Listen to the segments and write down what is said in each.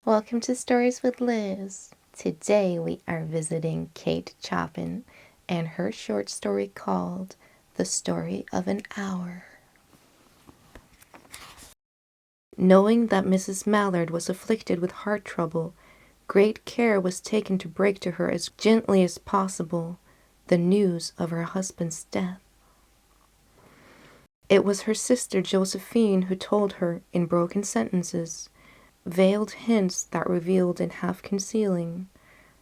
Welcome to Stories with Liz. Today we are visiting Kate Chopin and her short story called The Story of an Hour. Knowing that Mrs. Mallard was afflicted with heart trouble, great care was taken to break to her as gently as possible the news of her husband's death. It was her sister Josephine who told her, in broken sentences, veiled hints that revealed in half concealing.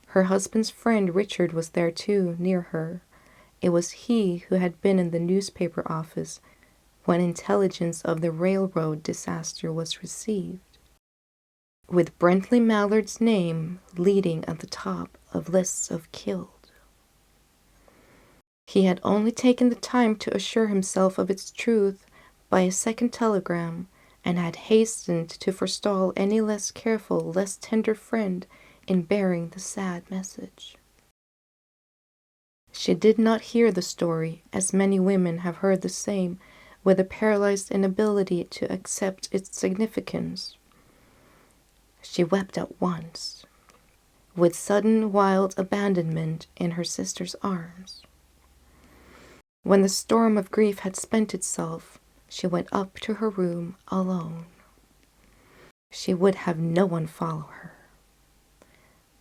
Her husband's friend Richard was there too, near her. It was he who had been in the newspaper office when intelligence of the railroad disaster was received, with Brentley Mallard's name leading at the top of lists of killed. He had only taken the time to assure himself of its truth by a second telegram, and had hastened to forestall any less careful, less tender friend in bearing the sad message. She did not hear the story, as many women have heard the same, with a paralyzed inability to accept its significance. She wept at once, with sudden wild abandonment in her sister's arms. When the storm of grief had spent itself, she went up to her room alone. She would have no one follow her.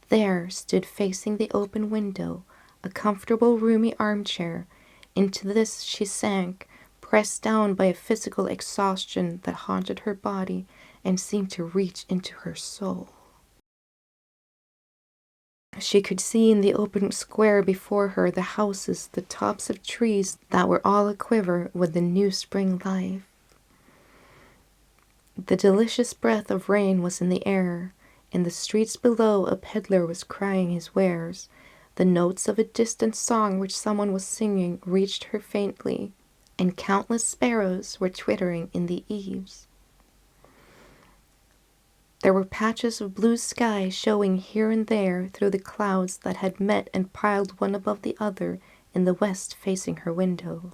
There stood facing the open window a comfortable roomy armchair. Into this she sank, pressed down by a physical exhaustion that haunted her body and seemed to reach into her soul. She could see in the open square before her the houses, the tops of trees that were all aquiver with the new spring life. The delicious breath of rain was in the air. In the streets below a peddler was crying his wares. The notes of a distant song which someone was singing reached her faintly, and countless sparrows were twittering in the eaves. There were patches of blue sky showing here and there through the clouds that had met and piled one above the other in the west facing her window.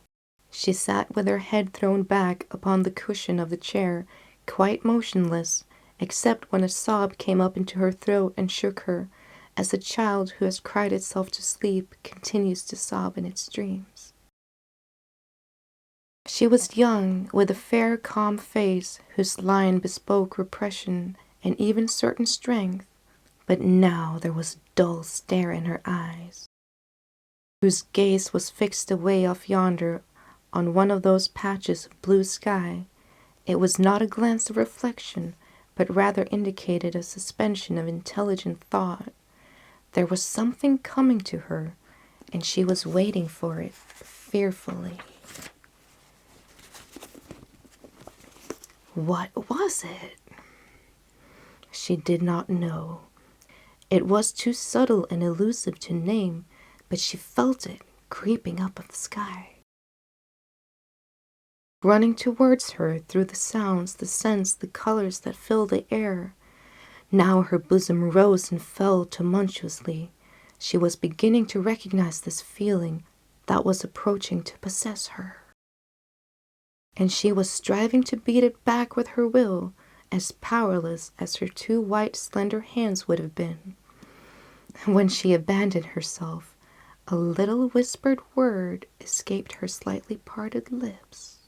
She sat with her head thrown back upon the cushion of the chair, quite motionless, except when a sob came up into her throat and shook her, as a child who has cried itself to sleep continues to sob in its dreams. She was young, with a fair, calm face whose line bespoke repression and even certain strength, but now there was a dull stare in her eyes, whose gaze was fixed away off yonder on one of those patches of blue sky. It was not a glance of reflection, but rather indicated a suspension of intelligent thought. There was something coming to her, and she was waiting for it fearfully. What was it? She did not know. It was too subtle and elusive to name, but she felt it creeping up of the sky, running towards her through the sounds, the scents, the colors that filled the air. Now her bosom rose and fell tumultuously. She was beginning to recognize this feeling that was approaching to possess her, and she was striving to beat it back with her will, as powerless as her two white, slender hands would have been. When she abandoned herself, a little whispered word escaped her slightly parted lips.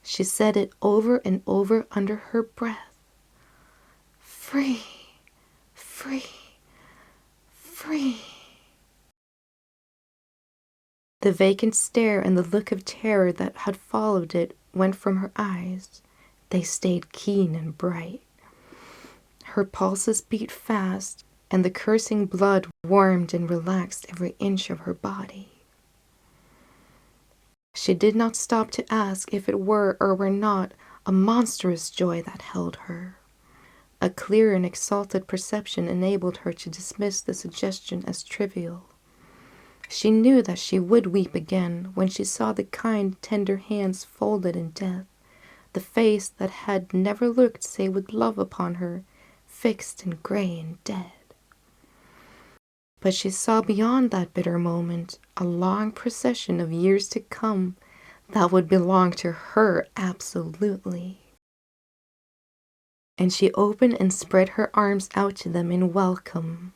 She said it over and over under her breath. Free, free, free. The vacant stare and the look of terror that had followed it went from her eyes. They stayed keen and bright. Her pulses beat fast, and the coursing blood warmed and relaxed every inch of her body. She did not stop to ask if it were or were not a monstrous joy that held her. A clear and exalted perception enabled her to dismiss the suggestion as trivial. She knew that she would weep again when she saw the kind, tender hands folded in death, the face that had never looked save with love upon her, fixed and gray and dead. But she saw beyond that bitter moment a long procession of years to come that would belong to her absolutely. and she opened and spread her arms out to them in welcome.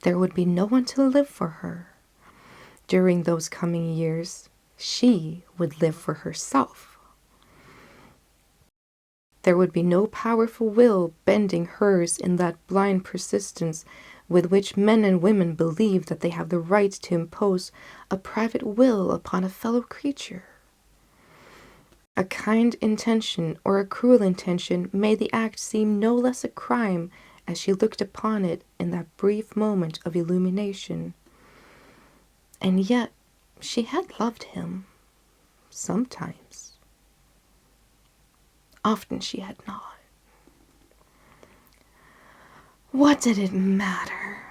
There would be no one to live for her. During those coming years, she would live for herself. There would be no powerful will bending hers in that blind persistence with which men and women believe that they have the right to impose a private will upon a fellow creature. A kind intention or a cruel intention made the act seem no less a crime as she looked upon it in that brief moment of illumination. And yet she had loved him, sometimes. Often she had not. What did it matter?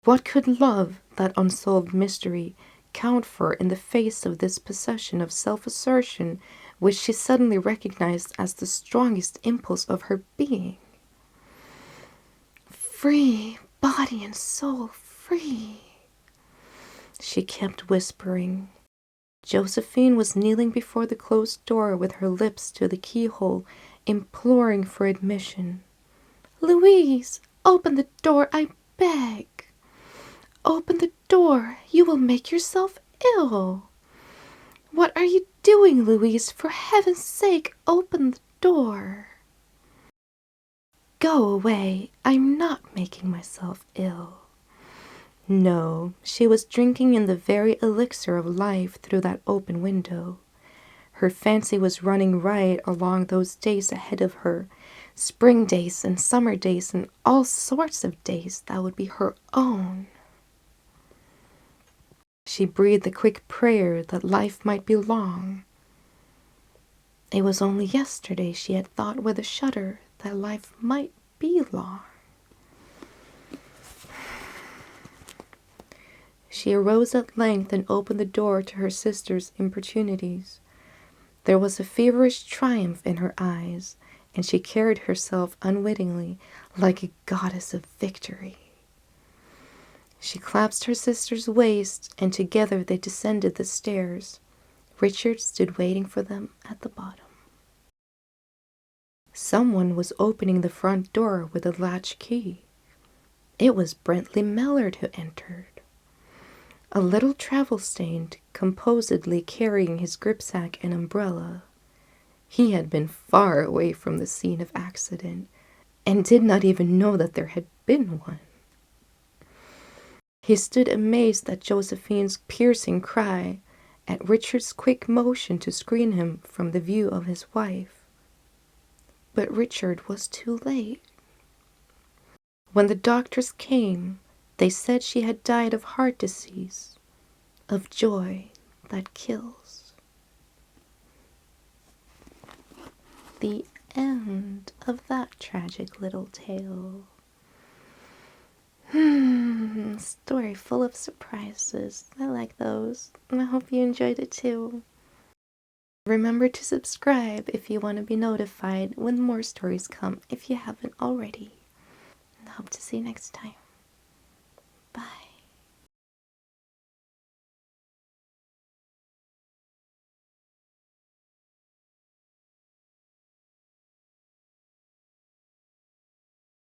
What could love, that unsolved mystery, count for in the face of this possession of self-assertion which she suddenly recognized as the strongest impulse of her being? Free, body and soul, free, she kept whispering. Josephine was kneeling before the closed door with her lips to the keyhole, imploring for admission. Louise, open the door, I beg. Open the door. You will make yourself ill. What are you doing, Louise? For heaven's sake, open the door. Go away. I'm not making myself ill. No, she was drinking in the very elixir of life through that open window. Her fancy was running right along those days ahead of her, spring days and summer days and all sorts of days that would be her own. She breathed a quick prayer that life might be long. It was only yesterday she had thought with a shudder that life might be long. She arose at length and opened the door to her sister's importunities. There was a feverish triumph in her eyes, and she carried herself unwittingly like a goddess of victory. She clasped her sister's waist, and together they descended the stairs. Richard stood waiting for them at the bottom. Someone was opening the front door with a latch key. It was Bentley Mellard who entered. A little travel-stained, composedly carrying his gripsack and umbrella. He had been far away from the scene of accident, and did not even know that there had been one. He stood amazed at Josephine's piercing cry, at Richard's quick motion to screen him from the view of his wife. But Richard was too late. When the doctors came, they said she had died of heart disease, of joy that kills. The end of that tragic little tale. Story full of surprises. I like those. I hope you enjoyed it too. Remember to subscribe if you want to be notified when more stories come if you haven't already. I hope to see you next time.